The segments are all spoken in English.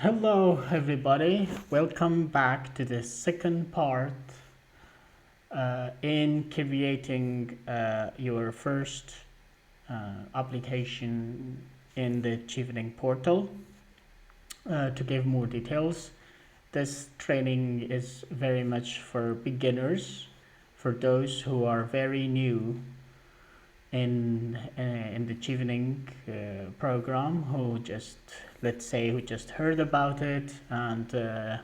Hello, everybody. Welcome back to the second part in creating your first application in the Chevening portal. To give more details, this training is very much for beginners, for those who are very new in the Chevening program, who just, let's say, who just heard about it, and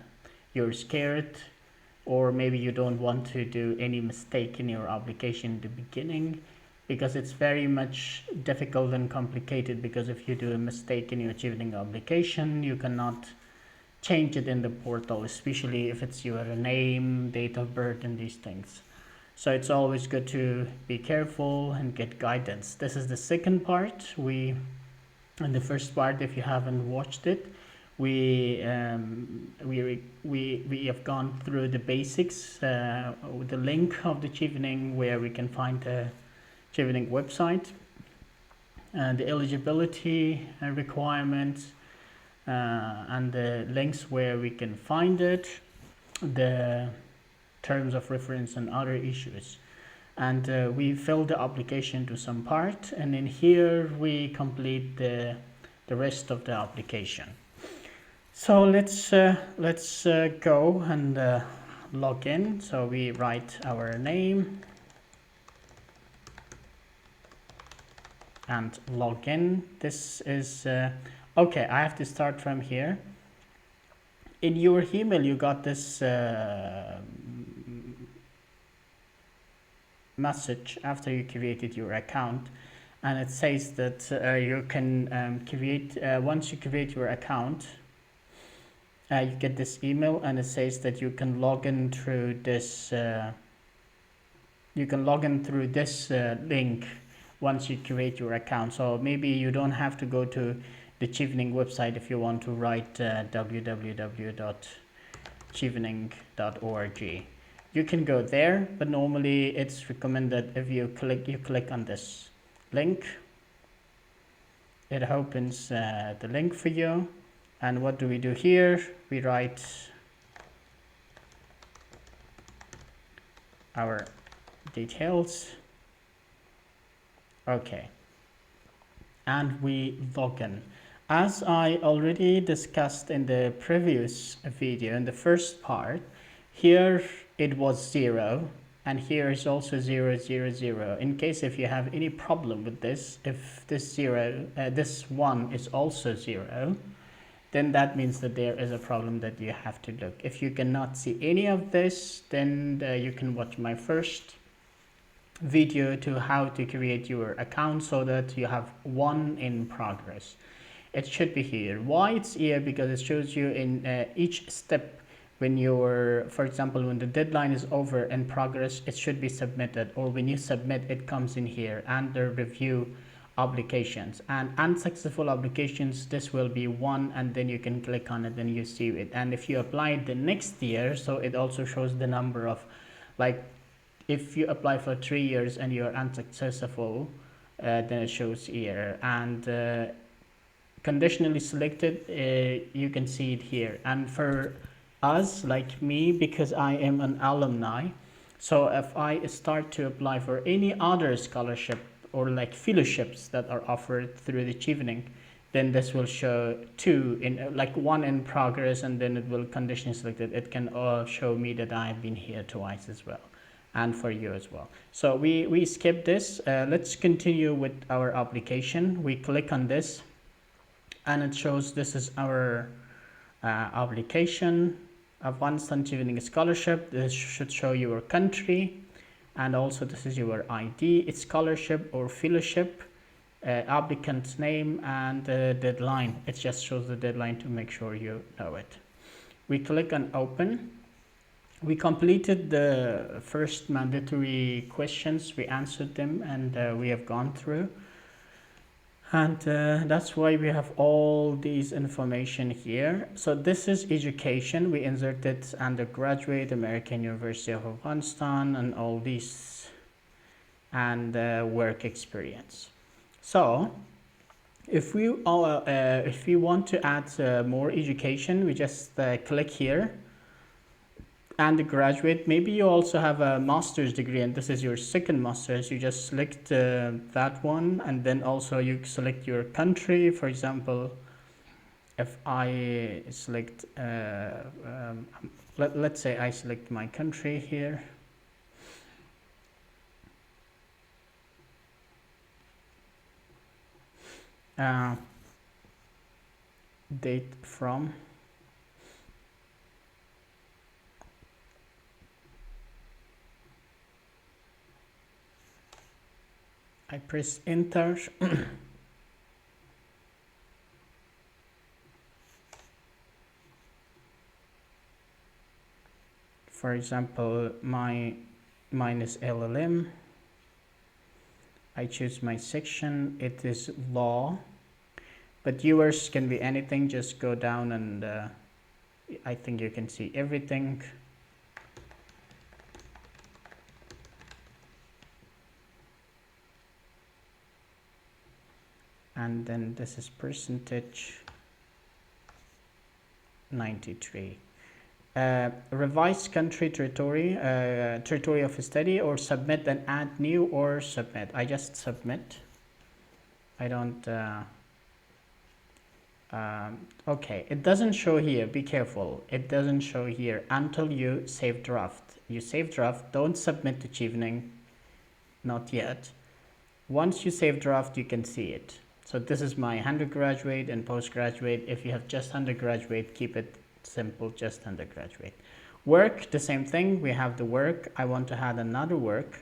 you're scared, or maybe you don't want to do any mistake in your application in the beginning, because it's very much difficult and complicated. Because if you do a mistake in your Chevening application, you cannot change it in the portal, especially if it's your name, date of birth, and these things. So it's always good to be careful and get guidance. This is the second part. In the first part, if you haven't watched it, we have gone through the basics, with the link of the Chevening, where we can find the Chevening website, and the eligibility requirements, and the links where we can find it, the terms of reference and other issues. And we fill the application to some part, and in here we complete the rest of the application. So let's go and log in. So we write our name and log in. This is okay. I have to start from here. In your email, you got this message after you created your account, and it says that you can create once you create your account, you get this email, and it says that you can log in through this link once you create your account. So maybe you don't have to go to the Chevening website if you want to write www.chevening.org. You can go there, but normally it's recommended if you click on this link, it opens the link for you. And what do we do here? We write our details. Okay, and we log in. As I already discussed in the previous video, in the first part, here it was 0, and here is also 0, 0, 0. In case if you have any problem with this, if this 0, this 1 is also 0, then that means that there is a problem that you have to look. If you cannot see any of this, then you can watch my first video to how to create your account so that you have 1 in progress. It should be here. Why it's here? Because it shows you in each step, when you're, for example, when the deadline is over, in progress, it should be submitted, or when you submit, it comes in here under review applications. And unsuccessful applications, this will be 1, and then you can click on it and you see it. And if you apply it the next year, so it also shows the number of, like, if you apply for 3 years and you're unsuccessful, then it shows here. And conditionally selected, you can see it here. And for us, like me, because I am an alumni, so if I start to apply for any other scholarship or like fellowships that are offered through the Chevening, then this will show 2 in, like 1 in progress, and then it will conditionally selected. It can show me that I have been here twice as well, and for you as well. So we skip this. Let's continue with our application. We click on this, and it shows this is our application. Advanced Chevening Scholarship. This should show your country, and also this is your ID. It's scholarship or fellowship, applicant's name, and deadline. It just shows the deadline to make sure you know it. We click on open. We completed the first mandatory questions. We answered them, and we have gone through. And that's why we have all these information here. So this is education. We inserted undergraduate, American University of Afghanistan, and all these, and work experience. So If we want to add more education, we just click here, undergraduate. Maybe you also have a master's degree and this is your second master's. You just select that one, and then also you select your country. For example, if I select let's say I select my country here. uh, Date from, I press enter. For example, mine is L.L.M. I choose my section, it is law, but yours can be anything. Just go down and I think you can see everything. And then this is percentage 93. Revise country territory of study, or submit and add new, or submit. I just submit. I don't okay, it doesn't show here. Be careful, it doesn't show here until you save draft. You save draft, don't submit to Chevening, not yet. Once you save draft, you can see it. So this is my undergraduate and postgraduate. If you have just undergraduate, keep it simple, just undergraduate. Work, the same thing. We have the work. I want to add another work.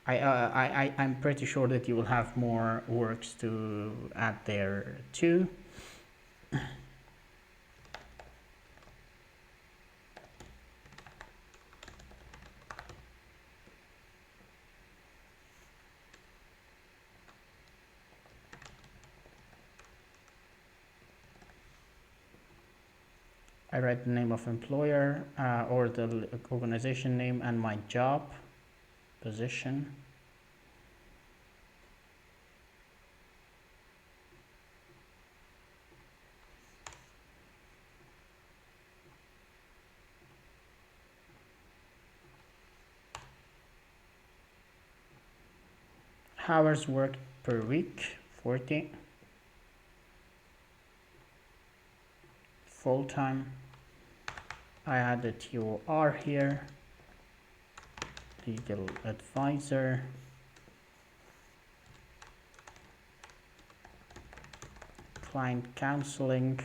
I'm pretty sure that you will have more works to add there too. I write the name of employer or the organization name and my job position. Hours worked per week, 40. Full-time. I add the TOR here. Legal advisor. Client counseling.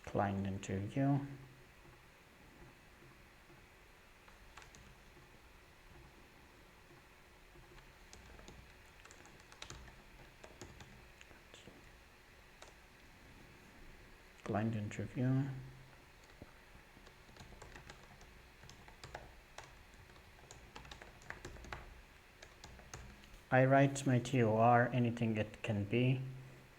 Client interview. Client interview. I write my TOR, anything it can be,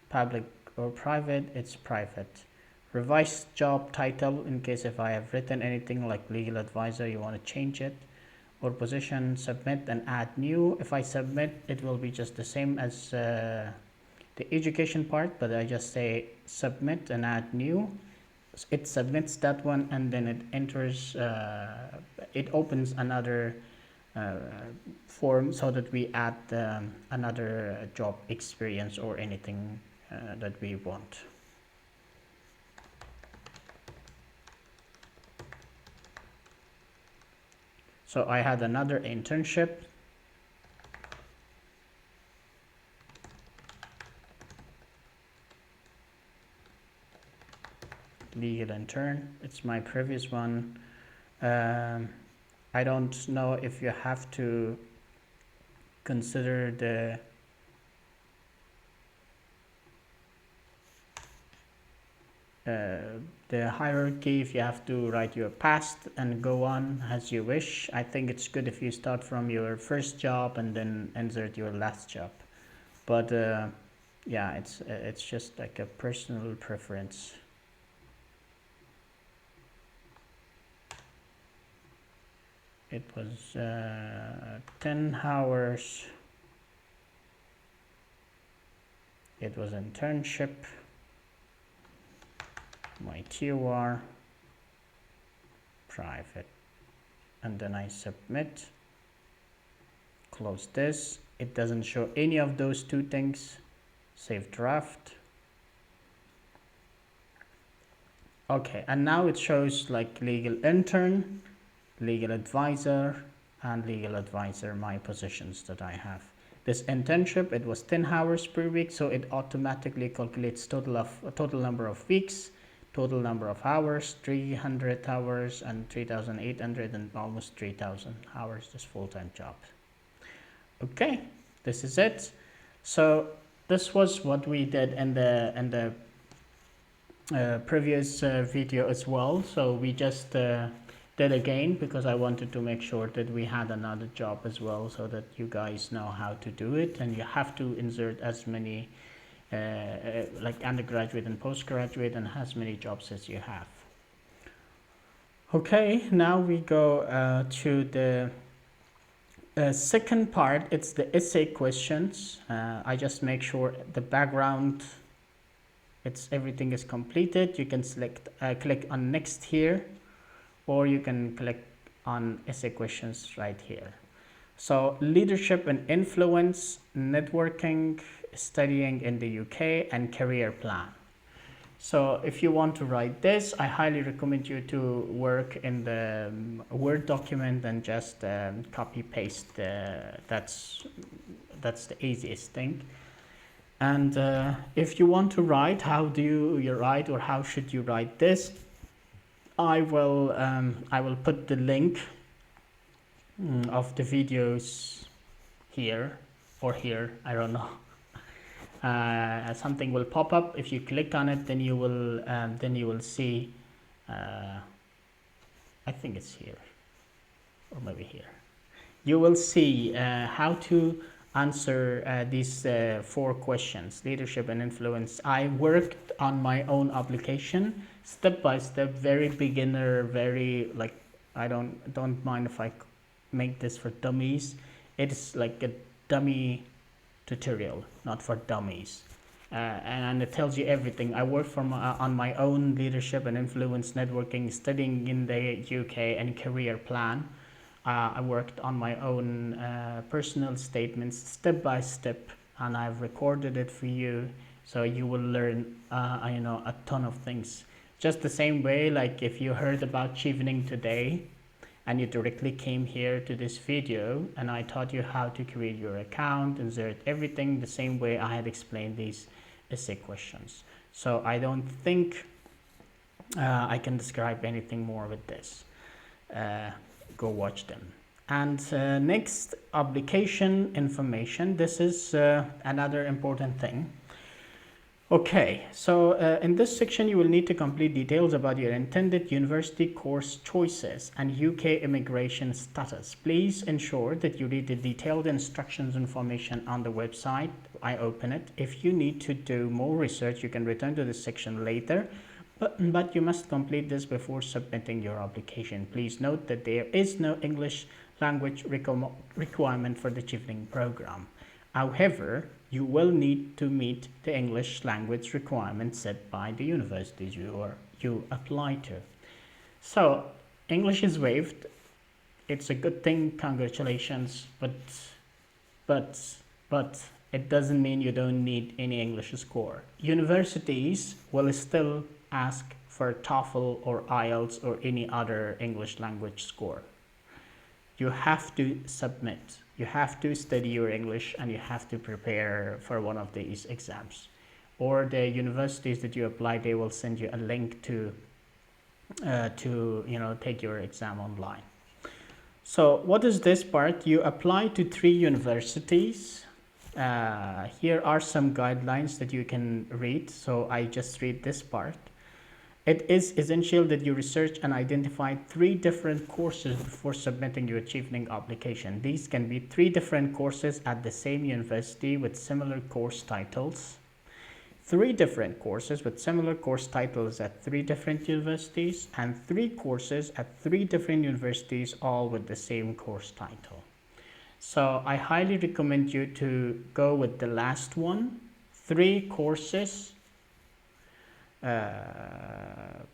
public or private, it's private. Revise job title, in case if I have written anything like legal advisor, you want to change it, or position. Submit and add new. If I submit, it will be just the same as the education part, but I just say submit and add new. It submits that one, and then it enters, it opens another form so that we add another job experience or anything that we want. So I had another internship. Legal intern, it's my previous one. I don't know if you have to consider the hierarchy, if you have to write your past and go on as you wish. I think it's good if you start from your first job and then insert your last job. But yeah, it's just like a personal preference. it was 10 hours. It was internship, my TOR, private, and then I submit, close this. It doesn't show any of those two things. Save draft. Okay, and now it shows like legal intern, legal advisor, and legal advisor, my positions that I have. This internship, it was 10 hours per week, so it automatically calculates total number of weeks, total number of hours, 300 hours and 3,800 and almost 3,000 hours, this full-time job. Okay, this is it. So this was what we did in the previous video as well. So we just did again because I wanted to make sure that we had another job as well, so that you guys know how to do it, and you have to insert as many like undergraduate and postgraduate and as many jobs as you have. Okay, now we go to the second part. It's the essay questions. I just make sure the background, everything is completed. You can select click on next here, or you can click on essay questions right here. So leadership and influence, networking, studying in the UK, and career plan. So if you want to write this, I highly recommend you to work in the Word document and just copy paste. That's the easiest thing. And if you want to write, how do you write, or how should you write this? I will put the link of the videos here or here, I don't know. Something will pop up. If you click on it, then you will see, I think it's here or maybe here. You will see how to answer these 4 questions: leadership and influence. I worked on my own application step by step, very beginner, very like, I don't mind if I make this for dummies. It's like a dummy tutorial, not for dummies, and it tells you everything. I worked on my own leadership and influence, networking, studying in the UK, and career plan. I worked on my own personal statements step by step, and I've recorded it for you, so you will learn a ton of things. Just the same way, like if you heard about Chevening today and you directly came here to this video and I taught you how to create your account, insert everything, the same way I had explained these essay questions. So I don't think I can describe anything more with this. Go watch them. And next, application information. This is another important thing. Okay, so in this section you will need to complete details about your intended university course choices and UK immigration status. Please ensure that you read the detailed instructions information on the website. I open it. If you need to do more research, you can return to this section later, but you must complete this before submitting your application. Please note that there is no English language requirement for the Chevening program. However, you will need to meet the English language requirements set by the universities you apply to. So English is waived. It's a good thing, congratulations, but it doesn't mean you don't need any English score. Universities will still ask for TOEFL or IELTS or any other English language score. You have to submit. You have to study your English and you have to prepare for one of these exams. Or the universities that you apply, they will send you a link to take your exam online. So what is this part? You apply to 3 universities. Here are some guidelines that you can read. So I just read this part. It is essential that you research and identify 3 different courses before submitting your Chevening application. These can be 3 different courses at the same university with similar course titles. 3 different courses with similar course titles at 3 different universities, and 3 courses at 3 different universities, all with the same course title. So I highly recommend you to go with the last one, 3 courses at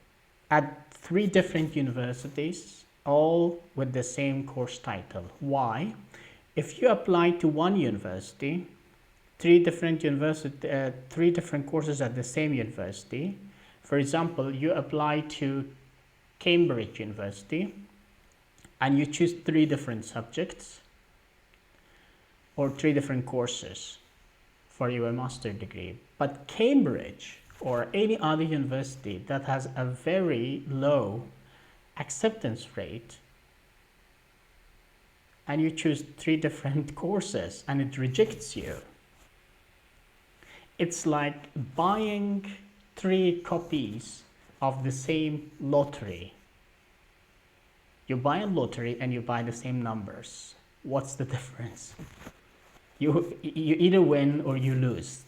3 different universities, all with the same course title. Why? If you apply to one university, 3 different courses at the same university. For example, you apply to Cambridge University and you choose 3 different subjects or 3 different courses for your master's degree. But Cambridge or any other university that has a very low acceptance rate, and you choose 3 different courses and it rejects you, it's like buying 3 copies of the same lottery. You buy a lottery and you buy the same numbers. What's the difference? You either win or you lose.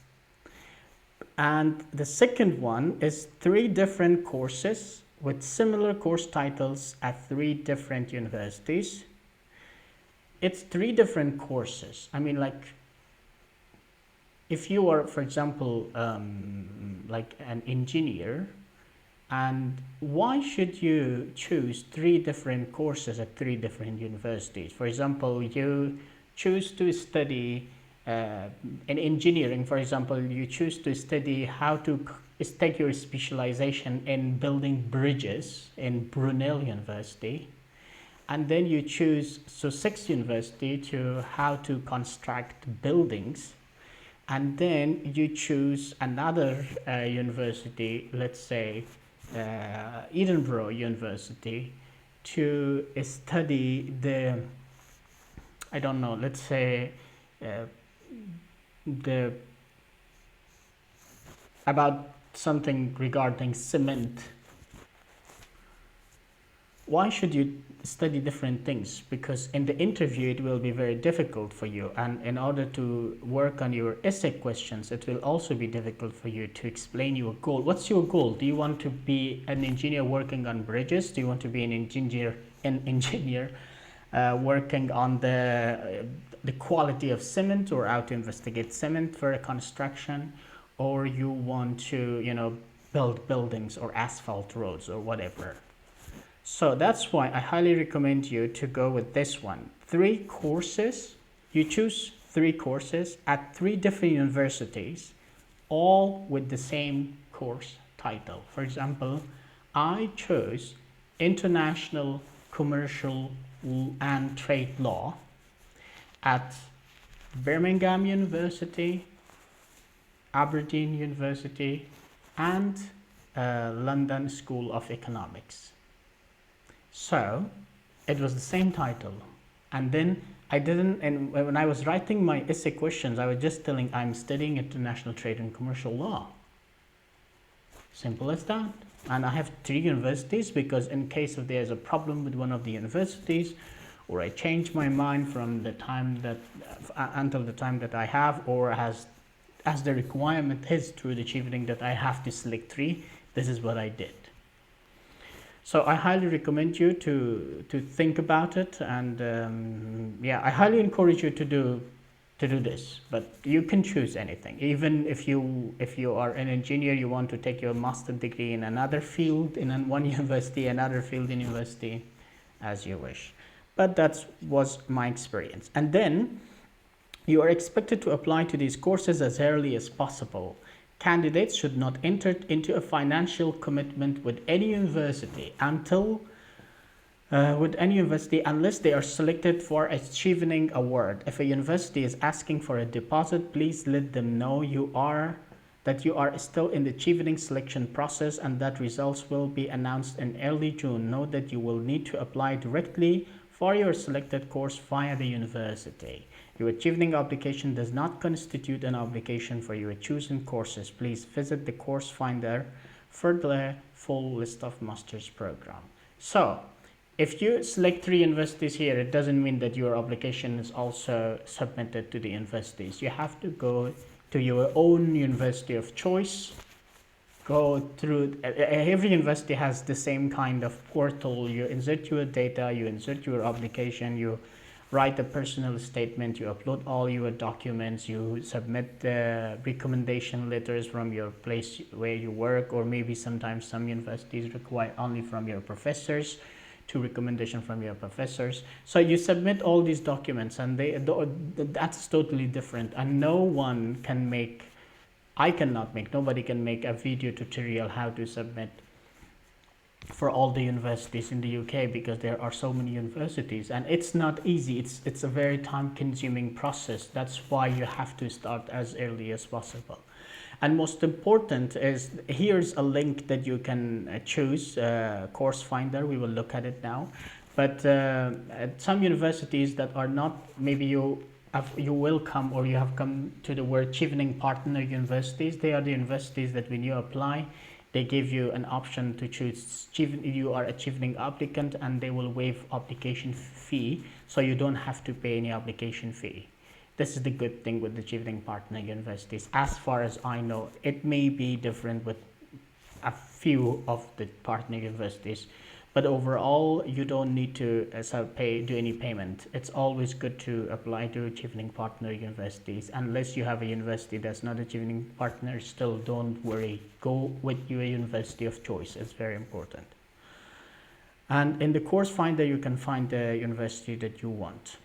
And the second one is 3 different courses with similar course titles at 3 different universities. It's 3 different courses. I mean, like, if you are, for example, like an engineer, and why should you choose 3 different courses at 3 different universities? For example, you choose to study in engineering, for example, you choose to study how to take your specialization in building bridges in Brunel University, and then you choose Sussex University to how to construct buildings, and then you choose another university, let's say Edinburgh University, to study the, I don't know, let's say the about something regarding cement. Why should you study different things? Because in the interview it will be very difficult for you, and in order to work on your essay questions it will also be difficult for you to explain your goal. What's your goal? Do you want to be an engineer working on bridges? Do you want to be an engineer working on the quality of cement, or how to investigate cement for a construction? Or you want to, you know, build buildings or asphalt roads or whatever? So that's why I highly recommend you to go with this one. 3 courses, you choose 3 courses at 3 different universities, all with the same course title. For example, I chose International Commercial and Trade Law at Birmingham University, Aberdeen University, and London School of Economics. So it was the same title. And then I didn't, and when I was writing my essay questions, I was just telling I'm studying international trade and commercial law. Simple as that. And I have 3 universities, because in case if there's a problem with one of the universities, or I change my mind from the time that until the time that I have, or as the requirement is through the Chevening that I have to select 3, this is what I did. So I highly recommend you to think about it, and yeah, I highly encourage you to do this. But you can choose anything. Even if you are an engineer, you want to take your master's degree in another field in one university, another field in university, as you wish. But that was my experience. And then you are expected to apply to these courses as early as possible. Candidates should not enter into a financial commitment with any university unless they are selected for a Chevening award. If a university is asking for a deposit, please let them know that you are still in the Chevening selection process and that results will be announced in early June. Note that you will need to apply directly for your selected course via the university. Your Chevening application does not constitute an obligation for your chosen courses. Please visit the course finder for the full list of master's program. So, if you select 3 universities here, it doesn't mean that your application is also submitted to the universities. You have to go to your own university of choice. Go through, every university has the same kind of portal. You insert your data, you insert your application, you write a personal statement, you upload all your documents, you submit the recommendation letters from your place where you work, or maybe sometimes some universities require only from your professors, to recommendation from your professors. So you submit all these documents, and that's totally different, and no one can make, I cannot make, nobody can make a video tutorial how to submit for all the universities in the UK, because there are so many universities and it's not easy. It's a very time consuming process. That's why you have to start as early as possible. And most important is, here's a link that you can choose, course finder. We will look at it now. But at some universities that are not, maybe you will come, or you have come to the word Chevening partner universities. They are the universities that when you apply, they give you an option to choose you are a Chevening applicant, and they will waive application fee, so you don't have to pay any application fee. This is the good thing with the Chevening partner universities. As far as I know, it may be different with a few of the partner universities, but overall you don't need to do any payment. It's always good to apply to Chevening partner universities. Unless you have a university that's not a Chevening partner, still don't worry, go with your university of choice. It's very important. And in the course finder you can find the university that you want.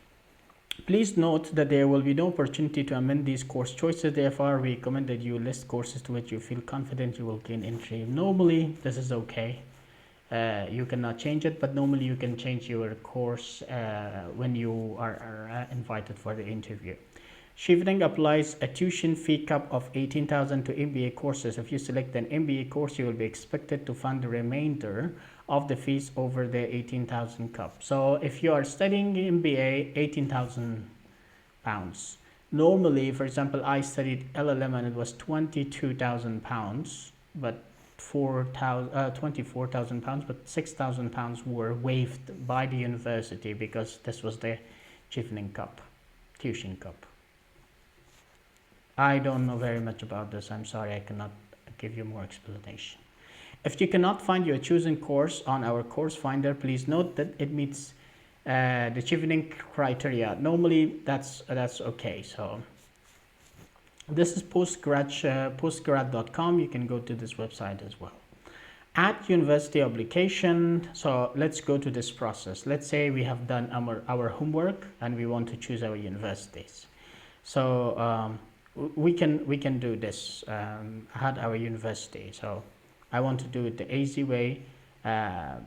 Please note that there will be no opportunity to amend these course choices. Therefore, we recommend that you list courses to which you feel confident you will gain entry. Normally, this is okay. You cannot change it, but normally you can change your course when you are invited for the interview. Chevening applies a tuition fee cap of 18,000 to MBA courses. If you select an MBA course, you will be expected to fund the remainder of the fees over the 18,000 cap. So if you are studying MBA, 18,000 pounds. Normally, for example, I studied L.L.M and it was 22,000 pounds, but 24,000 pounds, but 6,000 pounds were waived by the university because this was the Chevening cup, tuition cup. I don't know very much about this. I'm sorry, I cannot give you more explanation. If you cannot find your chosen course on our course finder, please note that it meets the Chevening criteria. Normally, that's okay. So this is postgrad.com. You can go to this website as well. At university application, so let's go to this process. Let's say we have done our homework and we want to choose our universities. So we can do this at our university. So I want to do it the easy way, how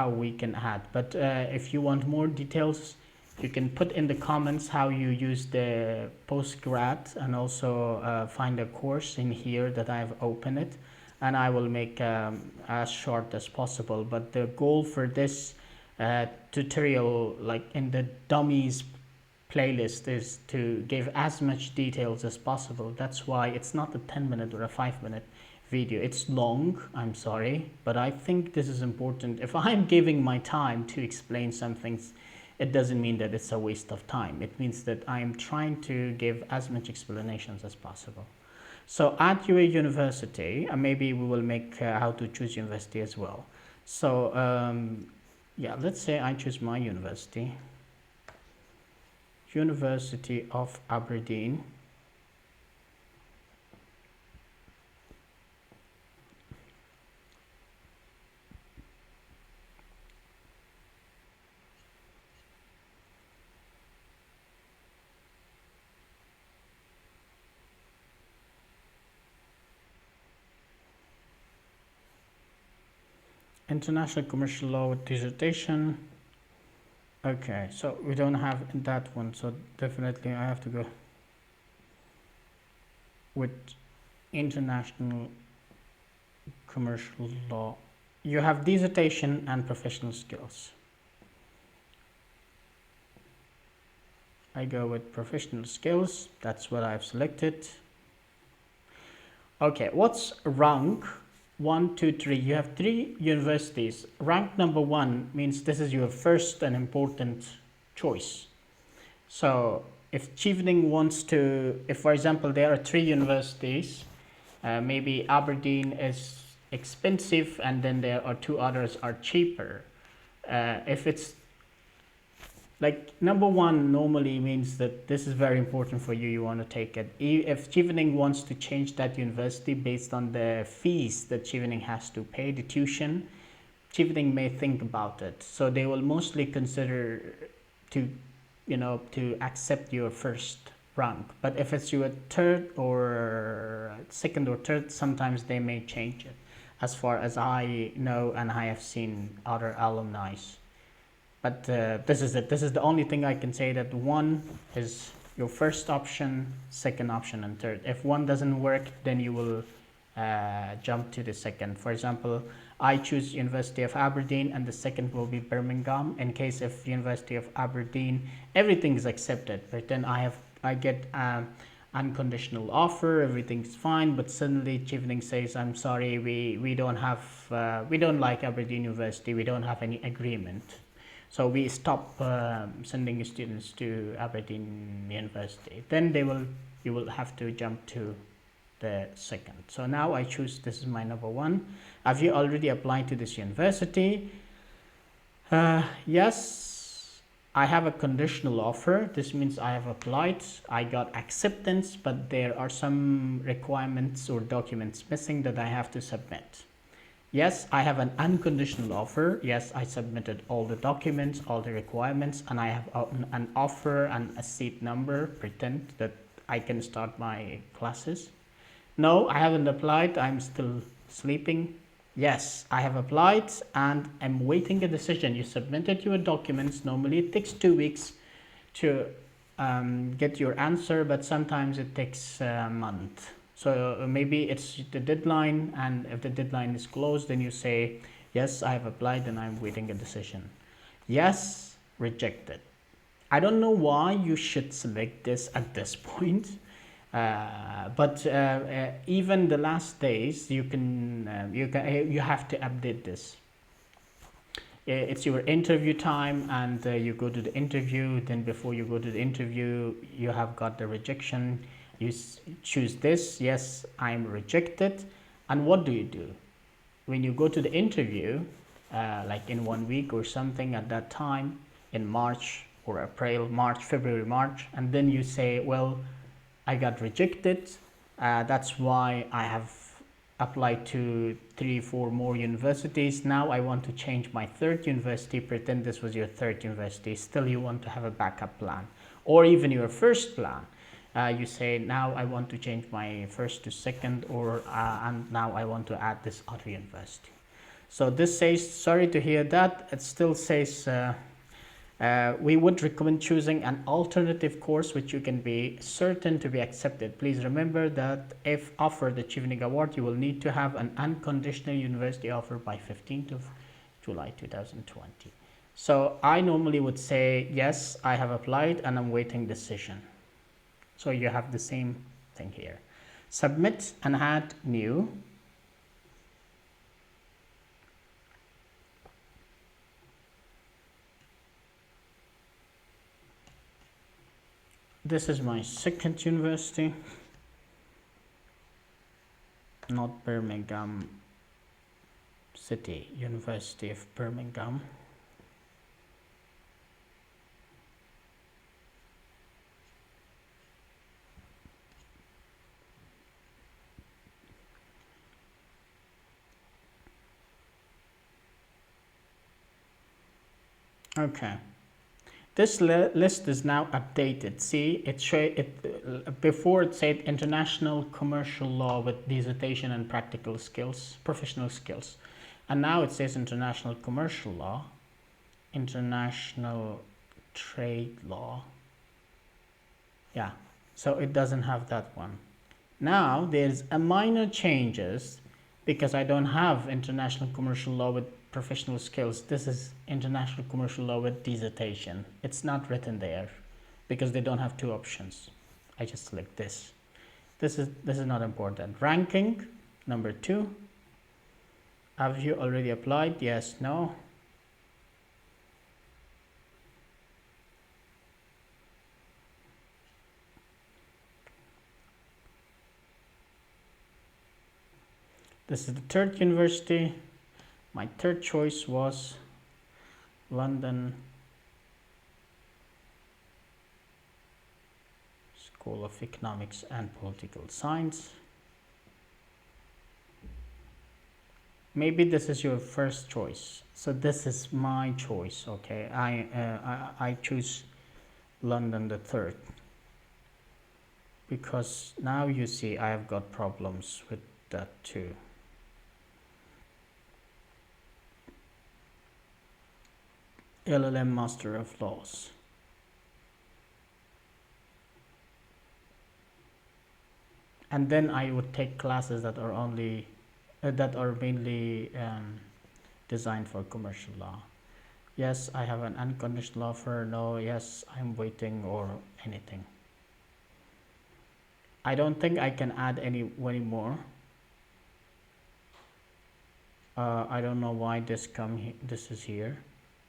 we can add. But if you want more details, you can put in the comments how you use the postgrad, and also find a course in here that I've opened it, and I will make as short as possible. But the goal for this tutorial, like in the dummies playlist, is to give as much details as possible. That's why it's not a 10-minute or a 5-minute video. It's long, I'm sorry, but I think this is important. If I'm giving my time to explain some things, it doesn't mean that it's a waste of time. It means that I'm trying to give as much explanations as possible. So at your university, maybe we will make how to choose university as well. So yeah, let's say I choose my university, University of Aberdeen. International Commercial Law with dissertation. Okay, so we don't have that one, so definitely I have to go with International Commercial Law. You have dissertation and professional skills. I go with professional skills. That's what I've selected. Okay, what's rank? 1, 2, 3. You have 3 universities. Rank number 1 means this is your first and important choice. So if Chevening wants to, if for example there are three universities, maybe Aberdeen is expensive and then there are two others are cheaper. If it's like number one normally means that this is very important for you, you want to take it. If Chevening wants to change that university based on the fees that Chevening has to pay, the tuition, Chevening may think about it. So they will mostly consider to, to accept your first rank. But if it's your third or second or third, sometimes they may change it, as far as I know and I have seen other alumni. But this is it. This is the only thing I can say, that one is your first option, second option, and third. If one doesn't work, then you will jump to the second. For example, I choose University of Aberdeen and the second will be Birmingham. In case if University of Aberdeen, everything is accepted, but then I get unconditional offer, everything's fine, but suddenly Chevening says, I'm sorry, we don't like Aberdeen University, we don't have any agreement. So we stop sending students to Aberdeen University. Then you will have to jump to the second. So now I choose, this is my number one. Have you already applied to this university? Yes, I have a conditional offer. This means I have applied, I got acceptance, but there are some requirements or documents missing that I have to submit. Yes, I have an unconditional offer. Yes, I submitted all the documents, all the requirements, and I have an offer and a seat number, pretend that I can start my classes. No, I haven't applied, I'm still sleeping. Yes, I have applied and I'm waiting a decision. You submitted your documents. Normally it takes 2 weeks to get your answer, but sometimes it takes a month. So maybe it's the deadline, and if the deadline is closed, then you say, yes, I have applied and I'm waiting a decision. Yes, rejected. I don't know why you should select this at this point. But even the last days, you have to update this. It's your interview time, and you go to the interview. Then before you go to the interview, you have got the rejection. You choose this. Yes, I'm rejected. And what do? When you go to the interview, like in 1 week or something at that time, in March or April, March, February, March, and then you say, well, I got rejected. That's why I have applied to 3-4 more universities. Now I want to change my third university. Pretend this was your third university. Still, you want to have a backup plan, or even your first plan. You say, now I want to change my first to second, or and now I want to add this other university. So this says, sorry to hear that. It still says, we would recommend choosing an alternative course which you can be certain to be accepted. Please remember that if offered the Chevening Award, you will need to have an unconditional university offer by 15th of July 2020. So I normally would say, yes, I have applied and I'm waiting decision. So you have the same thing here. Submit and add new. This is my second university, not Birmingham City, University of Birmingham. Okay. This list is now updated. See, before it said international commercial law with dissertation and practical skills, professional skills. And now it says international commercial law, international trade law. Yeah, so it doesn't have that one. Now there's a minor changes because I don't have international commercial law with professional skills. This is international commercial law with dissertation. It's not written there because they don't have two options. I just select this. This is not important. Ranking number 2. Have you already applied? Yes, no. This is the third university. My third choice was London School of Economics and Political Science. Maybe this is your first choice, so this is my choice. Okay, I choose London the third, because now you see I have got problems with that too. L.L.M Master of Laws. And then I would take classes that are only that are mainly designed for commercial law. Yes, I have an unconditional offer. No, yes, I'm waiting, or anything. I don't think I can add any more. I don't know why this is here,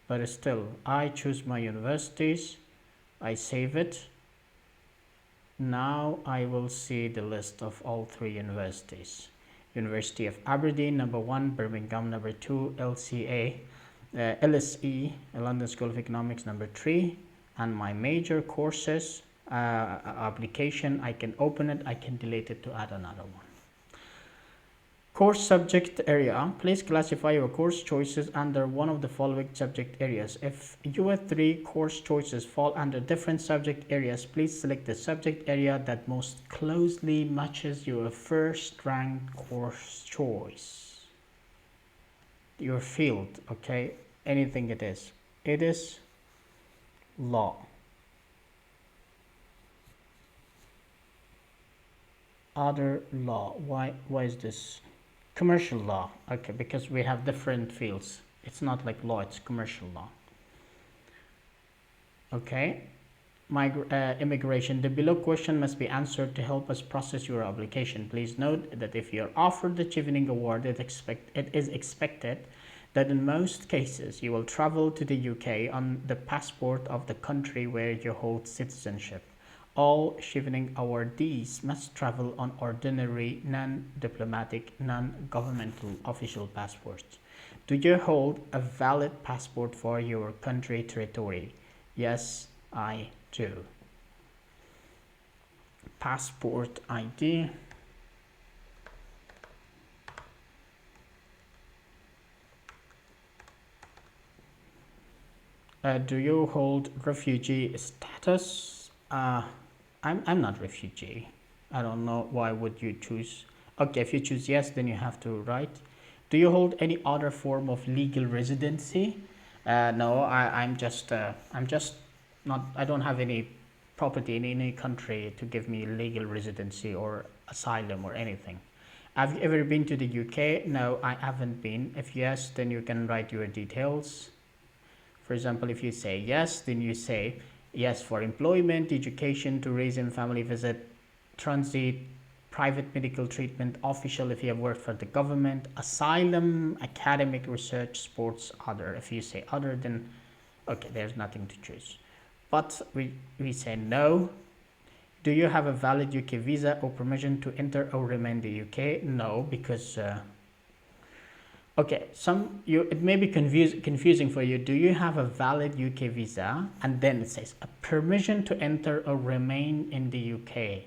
but still, I choose my universities. I save it. Now I will see the list of all 3 universities. University of Aberdeen, number 1, Birmingham, number 2, LCA, LSE, London School of Economics, number 3, and my major courses application. I can open it, I can delete it to add another one. Course subject area. Please classify your course choices under one of the following subject areas. If your 3 course choices fall under different subject areas, please select the subject area that most closely matches your first ranked course choice. Your field, okay? Anything it is. It is law. Other law. Why is this? Commercial law. Okay, because we have different fields. It's not like law, it's commercial law. Okay. Immigration. The below question must be answered to help us process your application. Please note that if you're offered the Chevening Award, it is expected that in most cases you will travel to the UK on the passport of the country where you hold citizenship. All Chevening awardees must travel on ordinary, non-diplomatic, non-governmental official passports. Do you hold a valid passport for your country territory? Yes, I do. Passport ID. Do you hold refugee status? I'm not refugee. I don't know why would you choose. Okay, if you choose yes, then you have to write. Do you hold any other form of legal residency? No, I'm just not. I don't have any property in any country to give me legal residency or asylum or anything. Have you ever been to the UK? No, I haven't been. If yes, then you can write your details. For example, if you say yes, then you say yes for employment, education, tourism, family visit, transit, private medical treatment, official if you have worked for the government, asylum, academic research, sports, other. If you say other, then okay, there's nothing to choose. But we say no. Do you have a valid UK visa or permission to enter or remain in the UK? No, because okay, it may be confusing for you. Do you have a valid UK visa? And then it says a permission to enter or remain in the UK.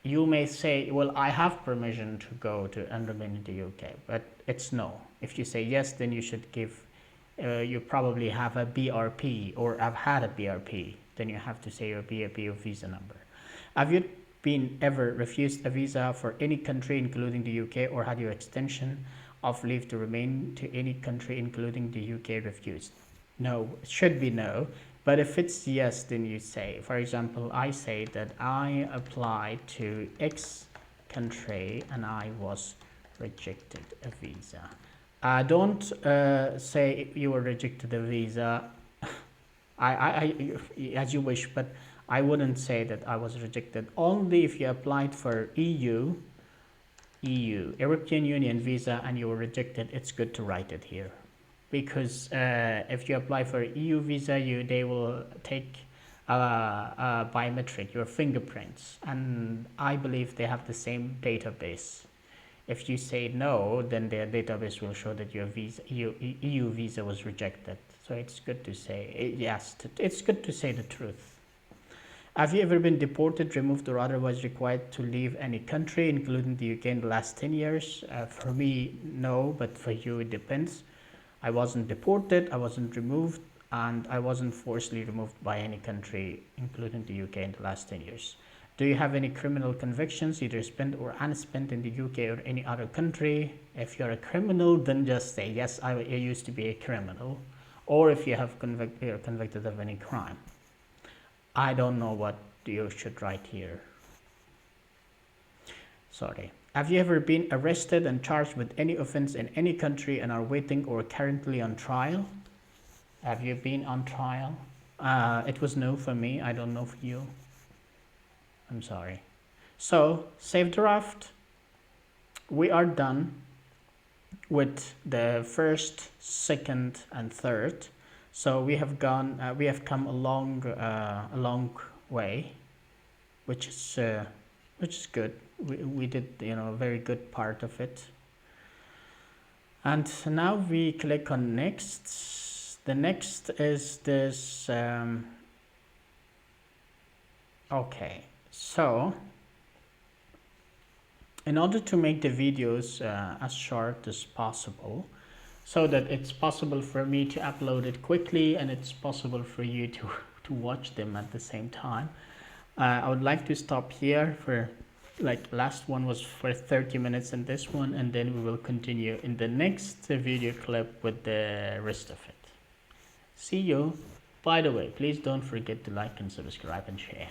You may say, well, I have permission to go to and remain in the UK, but it's no. If you say yes, then you should give, you probably have a BRP or have had a BRP. Then you have to say your BRP or visa number. Have you been ever refused a visa for any country, including the UK, or had your extension of leave to remain to any country, including the UK, refused? No, it should be no. But if it's yes, then you say, for example, I say that I applied to X country and I was rejected a visa. Don't say you were rejected a visa. As you wish, but I wouldn't say that I was rejected. Only if you applied for EU, European Union visa, and you were rejected, it's good to write it here. Because if you apply for EU visa, they will take biometric, your fingerprints, and I believe they have the same database. If you say no, then their database will show that your visa, EU visa was rejected. So it's good to say, yes, it's good to say the truth. Have you ever been deported, removed, or otherwise required to leave any country, including the UK, in the last 10 years? For me, no, but for you, it depends. I wasn't deported, I wasn't removed, and I wasn't forcibly removed by any country, including the UK, in the last 10 years. Do you have any criminal convictions, either spent or unspent, in the UK or any other country? If you're a criminal, then just say, yes, I used to be a criminal. Or if you have you're convicted of any crime. I don't know what you should write here. Sorry. Have you ever been arrested and charged with any offense in any country and are waiting or currently on trial? Have you been on trial? It was no for me. I don't know for you. I'm sorry. So, save draft. We are done with the first, second, and third. So we have come a long way, which is good. We did, a very good part of it. And now we click on next. The next is this. Okay, so in order to make the videos as short as possible, so that it's possible for me to upload it quickly and it's possible for you to watch them at the same time, I would like to stop here for, like, last one was for 30 minutes and this one, and then we will continue in the next video clip with the rest of it. See you. By the way, please don't forget to like and subscribe and share.